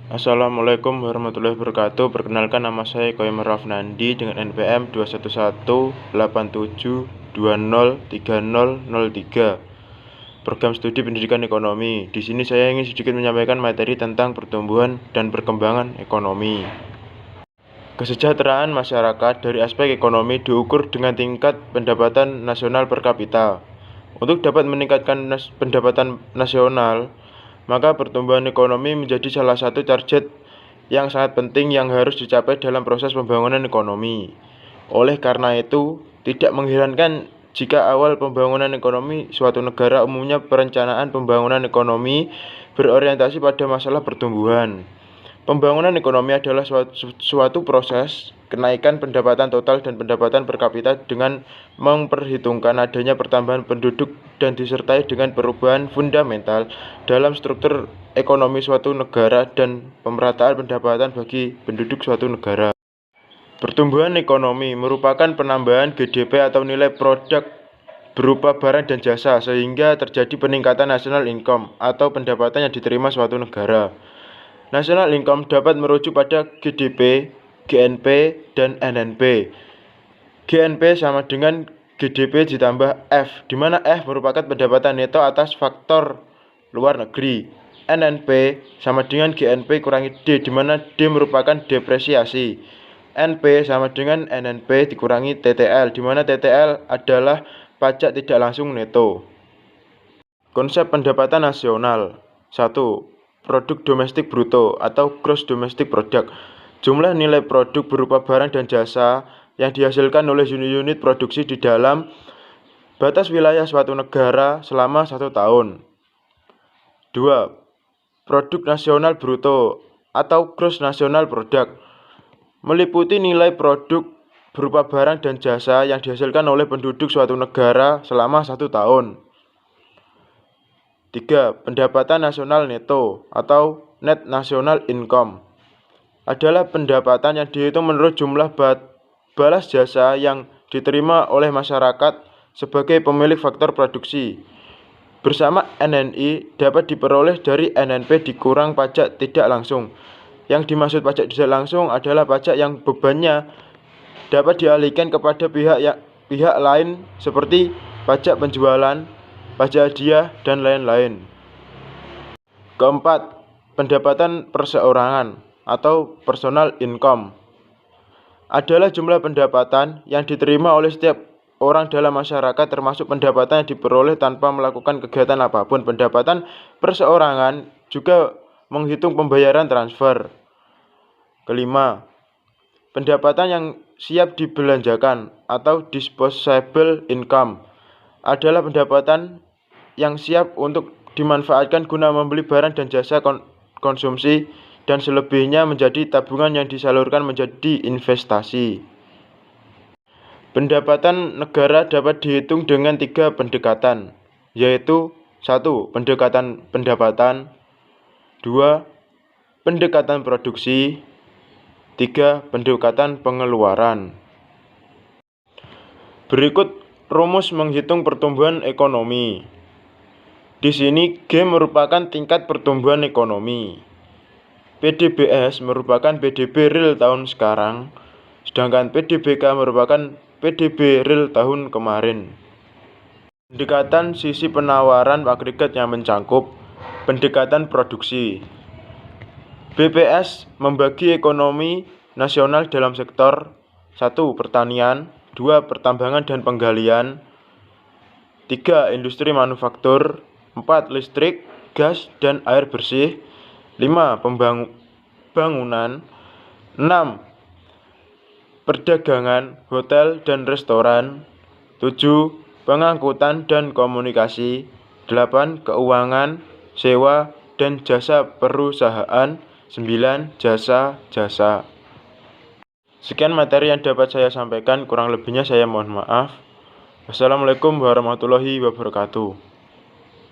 Assalamualaikum warahmatullahi wabarakatuh. Perkenalkan, nama saya Koymer Rafnandi dengan NPM 2118720303003. Program Studi Pendidikan Ekonomi. Di sini saya ingin sedikit menyampaikan materi tentang pertumbuhan dan perkembangan ekonomi. Kesejahteraan masyarakat dari aspek ekonomi diukur dengan tingkat pendapatan nasional per kapita. Untuk dapat meningkatkan pendapatan nasional, maka pertumbuhan ekonomi menjadi salah satu target yang sangat penting yang harus dicapai dalam proses pembangunan ekonomi. Oleh karena itu, tidak mengherankan jika awal pembangunan ekonomi suatu negara umumnya perencanaan pembangunan ekonomi berorientasi pada masalah pertumbuhan. Pembangunan ekonomi adalah suatu proses kenaikan pendapatan total dan pendapatan per kapita dengan memperhitungkan adanya pertambahan penduduk dan disertai dengan perubahan fundamental dalam struktur ekonomi suatu negara dan pemerataan pendapatan bagi penduduk suatu negara. Pertumbuhan ekonomi merupakan penambahan GDP atau nilai produk berupa barang dan jasa sehingga terjadi peningkatan national income atau pendapatan yang diterima suatu negara. National income dapat merujuk pada GDP, GNP, dan NNP. GNP sama dengan GDP ditambah F, di mana F merupakan pendapatan neto atas faktor luar negeri. NNP sama dengan GNP kurangi D, di mana D merupakan depresiasi. NP sama dengan NNP dikurangi TTL, di mana TTL adalah pajak tidak langsung neto. Konsep pendapatan nasional. 1. Produk domestik bruto atau gross domestic product. Jumlah nilai produk berupa barang dan jasa yang dihasilkan oleh unit-unit produksi di dalam batas wilayah suatu negara selama 1 tahun. 2. Produk nasional bruto atau gross national product. Meliputi nilai produk berupa barang dan jasa yang dihasilkan oleh penduduk suatu negara selama 1 tahun. 3. Pendapatan nasional neto atau net national income adalah pendapatan yang dihitung menurut jumlah balas jasa yang diterima oleh masyarakat sebagai pemilik faktor produksi. Bersama NNI dapat diperoleh dari NNP dikurang pajak tidak langsung. Yang dimaksud pajak tidak langsung adalah pajak yang bebannya dapat dialihkan kepada pihak lain seperti pajak penjualan, pajak hadiah, dan lain-lain. Keempat, pendapatan perseorangan atau personal income adalah jumlah pendapatan yang diterima oleh setiap orang dalam masyarakat termasuk pendapatan yang diperoleh tanpa melakukan kegiatan apapun. Pendapatan perseorangan juga menghitung pembayaran transfer. Kelima, pendapatan yang siap dibelanjakan atau disposable income adalah pendapatan yang siap untuk dimanfaatkan guna membeli barang dan jasa konsumsi dan selebihnya menjadi tabungan yang disalurkan menjadi investasi. Pendapatan negara dapat dihitung dengan 3 pendekatan, yaitu 1. Pendekatan pendapatan, 2. Pendekatan produksi, 3. Pendekatan pengeluaran. Berikut rumus menghitung pertumbuhan ekonomi. Di sini G merupakan tingkat pertumbuhan ekonomi. PDBS merupakan PDB real tahun sekarang, sedangkan PDBK merupakan PDB real tahun kemarin. Pendekatan sisi penawaran agregat yang mencangkup pendekatan produksi. BPS membagi ekonomi nasional dalam sektor 1. Pertanian, 2. Pertambangan dan penggalian, 3. Industri manufaktur, 4. Listrik, gas, dan air bersih, 5. Pembangunan, 6. Perdagangan, hotel dan restoran, 7. Pengangkutan dan komunikasi, 8. Keuangan, sewa, dan jasa perusahaan, 9. Jasa-jasa. Sekian materi yang dapat saya sampaikan, kurang lebihnya saya mohon maaf. Wassalamualaikum warahmatullahi wabarakatuh.